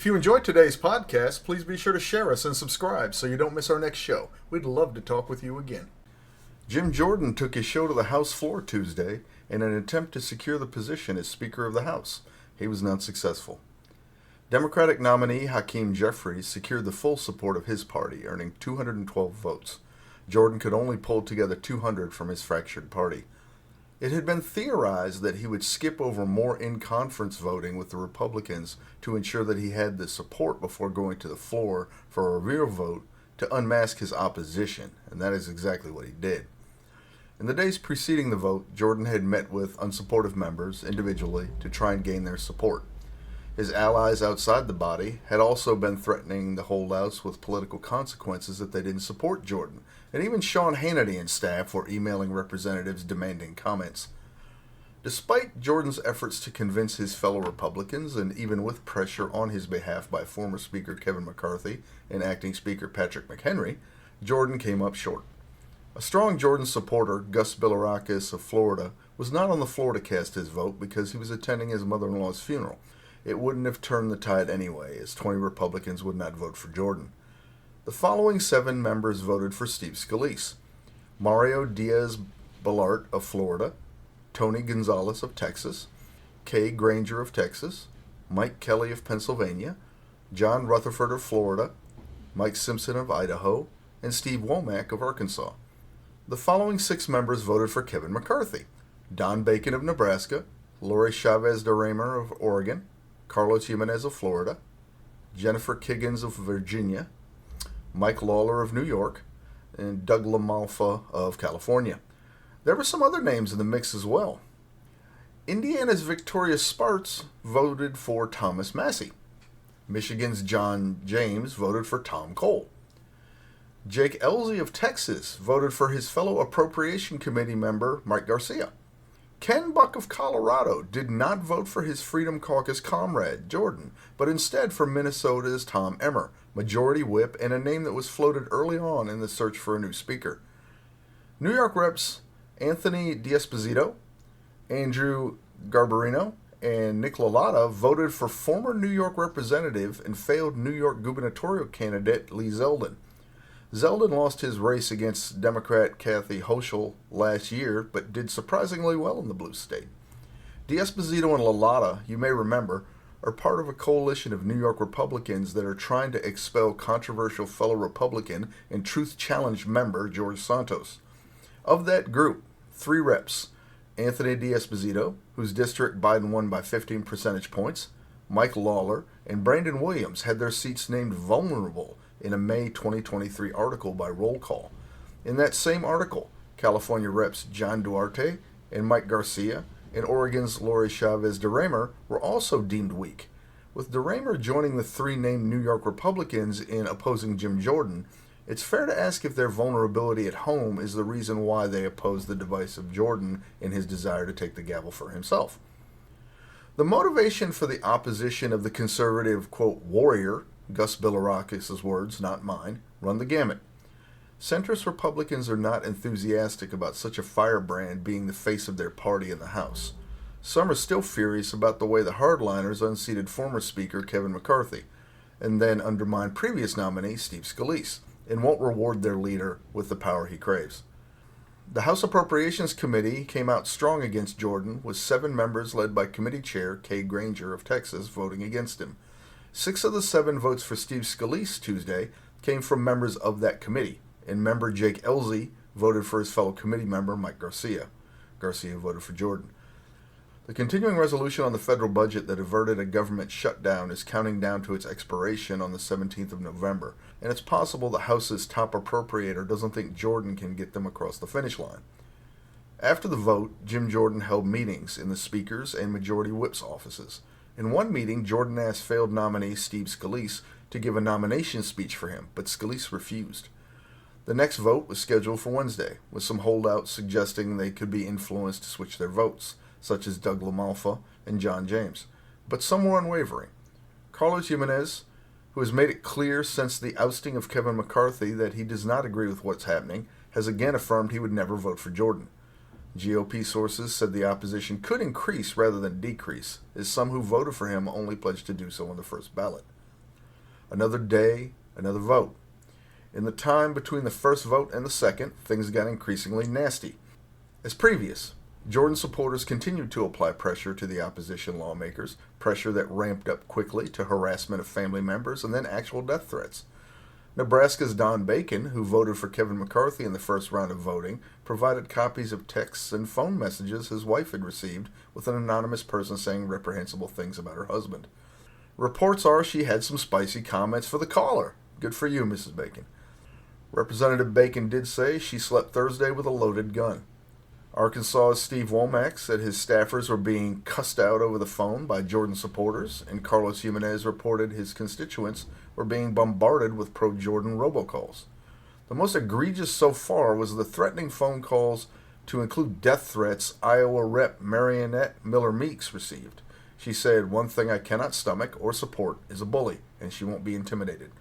If you enjoyed today's podcast, please be sure to share us and subscribe so you don't miss our next show. We'd love to talk with you again. Jim Jordan took his show to the House floor Tuesday in an attempt to secure the position as Speaker of the House. He was not successful. Democratic nominee Hakeem Jeffries secured the full support of his party, earning 212 votes. Jordan could only pull together 200 from his fractured party. It had been theorized that he would skip over more in-conference voting with the Republicans to ensure that he had the support before going to the floor for a real vote to unmask his opposition, and that is exactly what he did. In the days preceding the vote, Jordan had met with unsupportive members individually to try and gain their support. His allies outside the body had also been threatening the holdouts with political consequences if they didn't support Jordan, and even Sean Hannity and staff were emailing representatives demanding comments. Despite Jordan's efforts to convince his fellow Republicans, and even with pressure on his behalf by former Speaker Kevin McCarthy and acting Speaker Patrick McHenry, Jordan came up short. A strong Jordan supporter, Gus Bilirakis of Florida, was not on the floor to cast his vote because he was attending his mother-in-law's funeral. It wouldn't have turned the tide anyway, as 20 Republicans would not vote for Jordan. The following 7 members voted for Steve Scalise: Mario Diaz-Balart of Florida, Tony Gonzalez of Texas, Kay Granger of Texas, Mike Kelly of Pennsylvania, John Rutherford of Florida, Mike Simpson of Idaho, and Steve Womack of Arkansas. The following 6 members voted for Kevin McCarthy: Don Bacon of Nebraska, Lori Chavez de Raymer of Oregon, Carlos Jimenez of Florida, Jennifer Kiggins of Virginia, Mike Lawler of New York, and Doug LaMalfa of California. There were some other names in the mix as well. Indiana's Victoria Sparks voted for Thomas Massie. Michigan's John James voted for Tom Cole. Jake Ellzey of Texas voted for his fellow Appropriation Committee member Mike Garcia. Ken Buck of Colorado did not vote for his Freedom Caucus comrade, Jordan, but instead for Minnesota's Tom Emmer, Majority Whip, and a name that was floated early on in the search for a new speaker. New York Reps Anthony D'Esposito, Andrew Garbarino, and Nick LaLotta voted for former New York Representative and failed New York gubernatorial candidate Lee Zeldin. Zeldin lost his race against Democrat Kathy Hochul last year, but did surprisingly well in the blue state. D'Esposito and LaLotta, you may remember, are part of a coalition of New York Republicans that are trying to expel controversial fellow Republican and Truth Challenge member George Santos. Of that group, 3 reps, Anthony D'Esposito, whose district Biden won by 15 percentage points, Mike Lawler, and Brandon Williams had their seats named vulnerable in a May 2023 article by Roll Call. In that same article, California Reps John Duarte and Mike Garcia and Oregon's Lori Chavez de Raymer were also deemed weak. With de Raymer joining the 3 named New York Republicans in opposing Jim Jordan, it's fair to ask if their vulnerability at home is the reason why they oppose the divisive Jordan in his desire to take the gavel for himself. The motivation for the opposition of the conservative, quote, warrior, Gus Bilirakis' words, not mine, run the gamut. Centrist Republicans are not enthusiastic about such a firebrand being the face of their party in the House. Some are still furious about the way the hardliners unseated former Speaker Kevin McCarthy, and then undermined previous nominee Steve Scalise, and won't reward their leader with the power he craves. The House Appropriations Committee came out strong against Jordan, with 7 members led by Committee Chair Kay Granger of Texas voting against him. 6 of the 7 votes for Steve Scalise Tuesday came from members of that committee, and member Jake Ellzey voted for his fellow committee member Mike Garcia. Garcia voted for Jordan. The continuing resolution on the federal budget that averted a government shutdown is counting down to its expiration on the 17th of November, and it's possible the House's top appropriator doesn't think Jordan can get them across the finish line. After the vote, Jim Jordan held meetings in the Speaker's and Majority Whip's offices. In one meeting, Jordan asked failed nominee Steve Scalise to give a nomination speech for him, but Scalise refused. The next vote was scheduled for Wednesday, with some holdouts suggesting they could be influenced to switch their votes, such as Doug LaMalfa and John James, but some were unwavering. Carlos Jimenez, who has made it clear since the ousting of Kevin McCarthy that he does not agree with what's happening, has again affirmed he would never vote for Jordan. GOP sources said the opposition could increase rather than decrease, as some who voted for him only pledged to do so on the first ballot. Another day, another vote. In the time between the first vote and the second, things got increasingly nasty. As previous, Jordan supporters continued to apply pressure to the opposition lawmakers, pressure that ramped up quickly to harassment of family members and then actual death threats. Nebraska's Don Bacon, who voted for Kevin McCarthy in the first round of voting, provided copies of texts and phone messages his wife had received with an anonymous person saying reprehensible things about her husband. Reports are she had some spicy comments for the caller. Good for you, Mrs. Bacon. Representative Bacon did say she slept Thursday with a loaded gun. Arkansas's Steve Womack said his staffers were being cussed out over the phone by Jordan supporters, and Carlos Jimenez reported his constituents were being bombarded with pro-Jordan robocalls. The most egregious so far was the threatening phone calls to include death threats Iowa Rep. Mariannette Miller Meeks received. She said, "One thing I cannot stomach or support is a bully, and she won't be intimidated."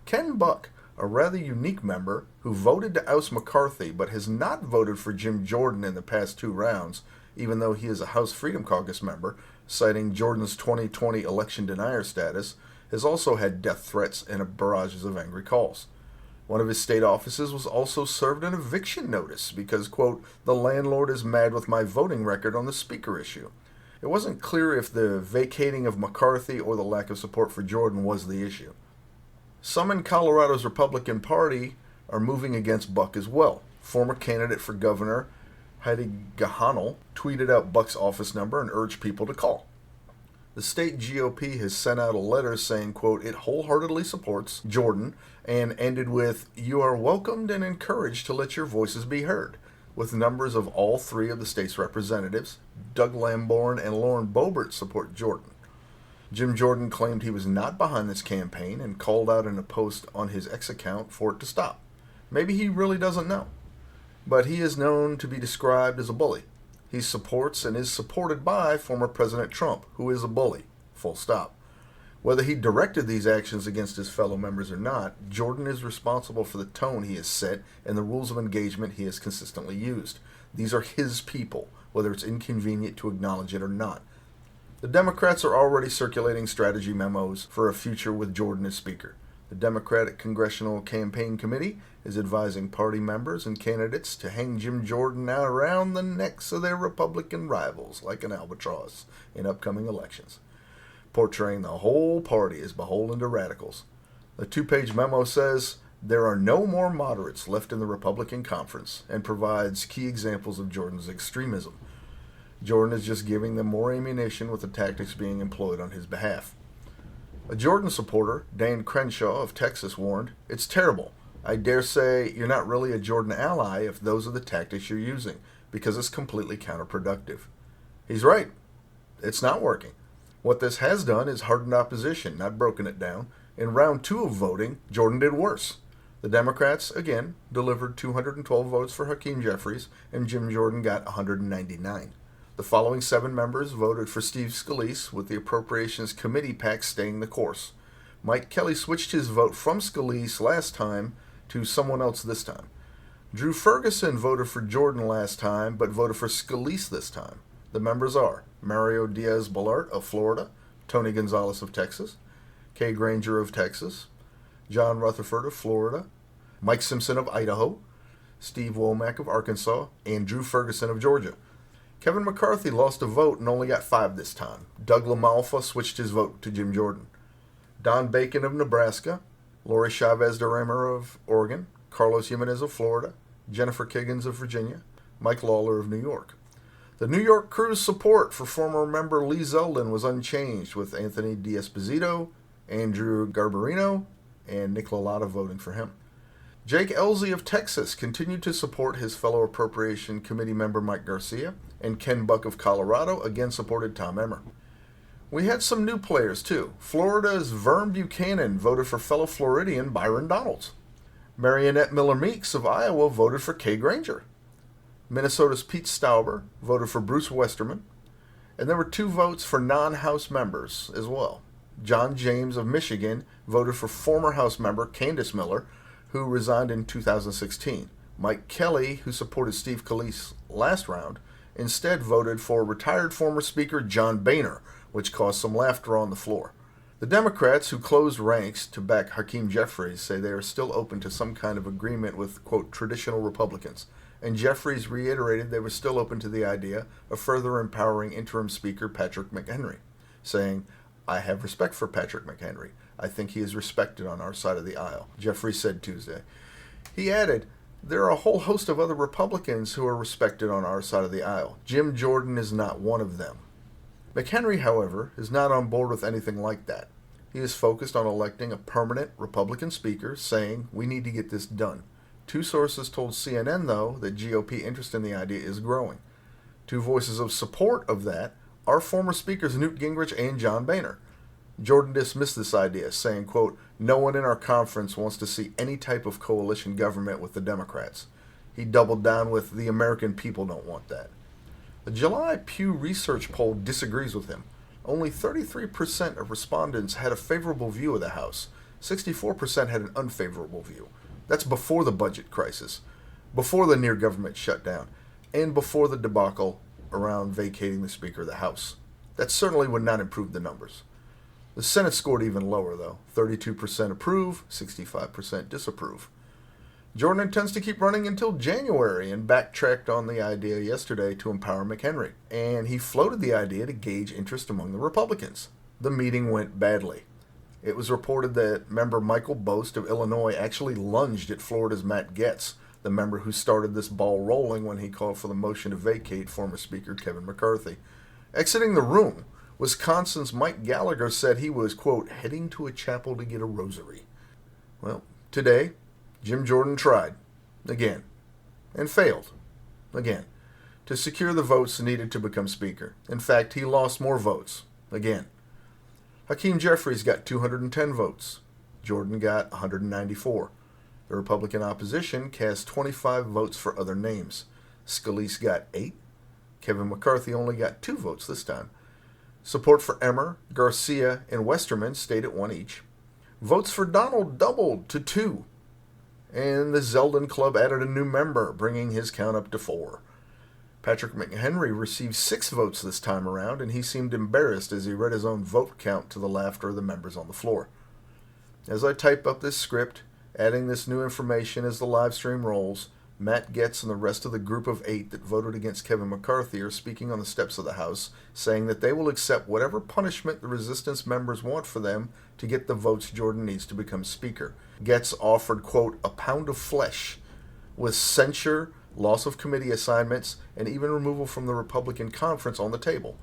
Ken Buck, a rather unique member who voted to oust McCarthy but has not voted for Jim Jordan in the past 2 rounds, even though he is a House Freedom Caucus member, citing Jordan's 2020 election denier status, has also had death threats and barrages of angry calls. One of his state offices was also served an eviction notice because, quote, "the landlord is mad with my voting record on the speaker issue." It wasn't clear if the vacating of McCarthy or the lack of support for Jordan was the issue. Some in Colorado's Republican Party are moving against Buck as well. Former candidate for governor Heidi Gahanel tweeted out Buck's office number and urged people to call. The state GOP has sent out a letter saying, quote, it wholeheartedly supports Jordan and ended with, "You are welcomed and encouraged to let your voices be heard," with numbers of all 3 of the state's representatives. Doug Lamborn and Lauren Boebert support Jordan. Jim Jordan claimed he was not behind this campaign and called out in a post on his X account for it to stop. Maybe he really doesn't know. But he is known to be described as a bully. He supports and is supported by former President Trump, who is a bully. Full stop. Whether he directed these actions against his fellow members or not, Jordan is responsible for the tone he has set and the rules of engagement he has consistently used. These are his people, whether it's inconvenient to acknowledge it or not. The Democrats are already circulating strategy memos for a future with Jordan as Speaker. The Democratic Congressional Campaign Committee is advising party members and candidates to hang Jim Jordan out around the necks of their Republican rivals like an albatross in upcoming elections, portraying the whole party as beholden to radicals. The 2-page memo says there are no more moderates left in the Republican conference and provides key examples of Jordan's extremism. Jordan is just giving them more ammunition with the tactics being employed on his behalf. A Jordan supporter, Dan Crenshaw of Texas, warned, "It's terrible. I dare say you're not really a Jordan ally if those are the tactics you're using, because it's completely counterproductive." He's right. It's not working. What this has done is hardened opposition, not broken it down. In round 2 of voting, Jordan did worse. The Democrats, again, delivered 212 votes for Hakeem Jeffries, and Jim Jordan got 199. The following 7 members voted for Steve Scalise, with the Appropriations Committee PAC staying the course. Mike Kelly switched his vote from Scalise last time to someone else this time. Drew Ferguson voted for Jordan last time, but voted for Scalise this time. The members are Mario Diaz-Balart of Florida, Tony Gonzalez of Texas, Kay Granger of Texas, John Rutherford of Florida, Mike Simpson of Idaho, Steve Womack of Arkansas, and Drew Ferguson of Georgia. Kevin McCarthy lost a vote and only got 5 this time. Doug LaMalfa switched his vote to Jim Jordan. Don Bacon of Nebraska, Lori Chavez DeRemer of Oregon, Carlos Jimenez of Florida, Jennifer Kiggins of Virginia, Mike Lawler of New York. The New York crew's support for former member Lee Zeldin was unchanged, with Anthony D'Esposito, Andrew Garbarino, and Nick LaLotta voting for him. Jake Elzey of Texas continued to support his fellow Appropriation Committee member Mike Garcia, and Ken Buck of Colorado again supported Tom Emmer. We had some new players, too. Florida's Vern Buchanan voted for fellow Floridian Byron Donalds. Mariannette Miller Meeks of Iowa voted for Kay Granger. Minnesota's Pete Stauber voted for Bruce Westerman. And there were 2 votes for non-House members as well. John James of Michigan voted for former House member Candace Miller, who resigned in 2016. Mike Kelly, who supported Steve Scalise last round, instead voted for retired former Speaker John Boehner, which caused some laughter on the floor. The Democrats who closed ranks to back Hakeem Jeffries say they are still open to some kind of agreement with, quote, traditional Republicans, and Jeffries reiterated they were still open to the idea of further empowering interim Speaker Patrick McHenry, saying, "I have respect for Patrick McHenry. I think he is respected on our side of the aisle," Jeffries said Tuesday. He added, "There are a whole host of other Republicans who are respected on our side of the aisle. Jim Jordan is not one of them." McHenry, however, is not on board with anything like that. He is focused on electing a permanent Republican speaker, saying, "We need to get this done." Two sources told CNN, though, that GOP interest in the idea is growing. Two voices of support of that are former speakers Newt Gingrich and John Boehner. Jordan dismissed this idea, saying, quote, "No one in our conference wants to see any type of coalition government with the Democrats." He doubled down with, "The American people don't want that." The July Pew Research poll disagrees with him. Only 33% of respondents had a favorable view of the House. 64% had an unfavorable view. That's before the budget crisis, before the near-government shutdown, and before the debacle around vacating the Speaker of the House. That certainly would not improve the numbers. The Senate scored even lower, though. 32% approve, 65% disapprove. Jordan intends to keep running until January and backtracked on the idea yesterday to empower McHenry. And he floated the idea to gauge interest among the Republicans. The meeting went badly. It was reported that member Michael Bost of Illinois actually lunged at Florida's Matt Gaetz, the member who started this ball rolling when he called for the motion to vacate former Speaker Kevin McCarthy. Exiting the room, Wisconsin's Mike Gallagher said he was, quote, "heading to a chapel to get a rosary." Well, today, Jim Jordan tried, again, and failed, again, to secure the votes needed to become Speaker. In fact, he lost more votes, again. Hakeem Jeffries got 210 votes. Jordan got 194. The Republican opposition cast 25 votes for other names. Scalise got 8. Kevin McCarthy only got 2 votes this time. Support for Emmer, Garcia, and Westerman stayed at 1 each. Votes for Donald doubled to 2. And the Zeldin Club added a new member, bringing his count up to 4. Patrick McHenry received 6 votes this time around, and he seemed embarrassed as he read his own vote count to the laughter of the members on the floor. As I type up this script, adding this new information as the live stream rolls, Matt Gaetz and the rest of the group of 8 that voted against Kevin McCarthy are speaking on the steps of the House, saying that they will accept whatever punishment the resistance members want for them to get the votes Jordan needs to become Speaker. Gaetz offered, quote, "a pound of flesh," with censure, loss of committee assignments, and even removal from the Republican conference on the table.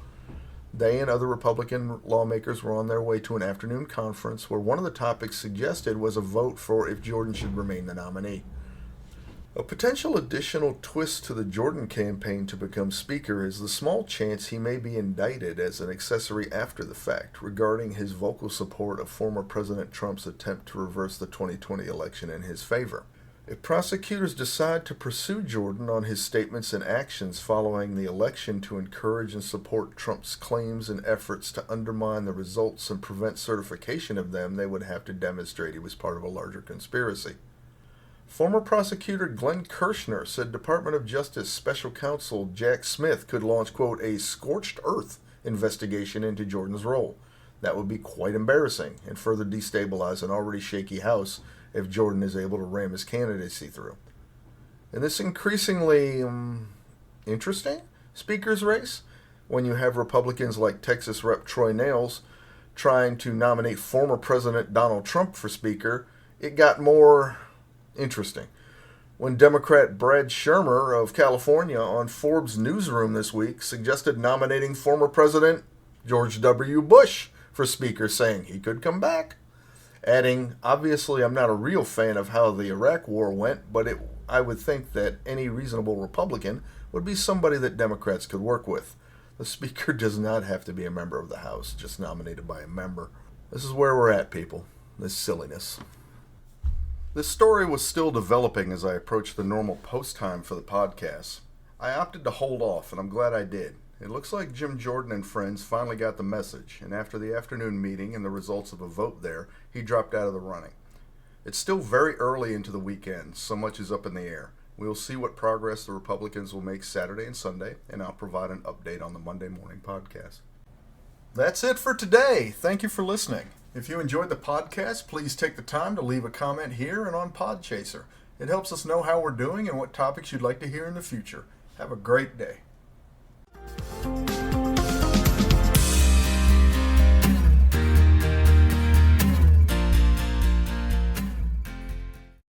They and other Republican lawmakers were on their way to an afternoon conference where one of the topics suggested was a vote for if Jordan should remain the nominee. A potential additional twist to the Jordan campaign to become Speaker is the small chance he may be indicted as an accessory after the fact regarding his vocal support of former President Trump's attempt to reverse the 2020 election in his favor. If prosecutors decide to pursue Jordan on his statements and actions following the election to encourage and support Trump's claims and efforts to undermine the results and prevent certification of them, they would have to demonstrate he was part of a larger conspiracy. Former prosecutor Glenn Kirshner said Department of Justice Special Counsel Jack Smith could launch, quote, "a scorched earth investigation into Jordan's role." That would be quite embarrassing and further destabilize an already shaky House if Jordan is able to ram his candidacy through. In this increasingly interesting Speaker's race, when you have Republicans like Texas Rep. Troy Nehls trying to nominate former President Donald Trump for Speaker, it got more interesting when Democrat Brad Shermer of California on Forbes Newsroom this week suggested nominating former President George W. Bush for Speaker, saying he could come back. Adding, "Obviously, I'm not a real fan of how the Iraq War went, but I would think that any reasonable Republican would be somebody that Democrats could work with. The Speaker does not have to be a member of the House, just nominated by a member." This is where we're at, people. This silliness. This story was still developing as I approached the normal post time for the podcast. I opted to hold off, and I'm glad I did. It looks like Jim Jordan and friends finally got the message, and after the afternoon meeting and the results of a vote there, he dropped out of the running. It's still very early into the weekend, so much is up in the air. We will see what progress the Republicans will make Saturday and Sunday, and I'll provide an update on the Monday morning podcast. That's it for today. Thank you for listening. If you enjoyed the podcast, please take the time to leave a comment here and on Podchaser. It helps us know how we're doing and what topics you'd like to hear in the future. Have a great day.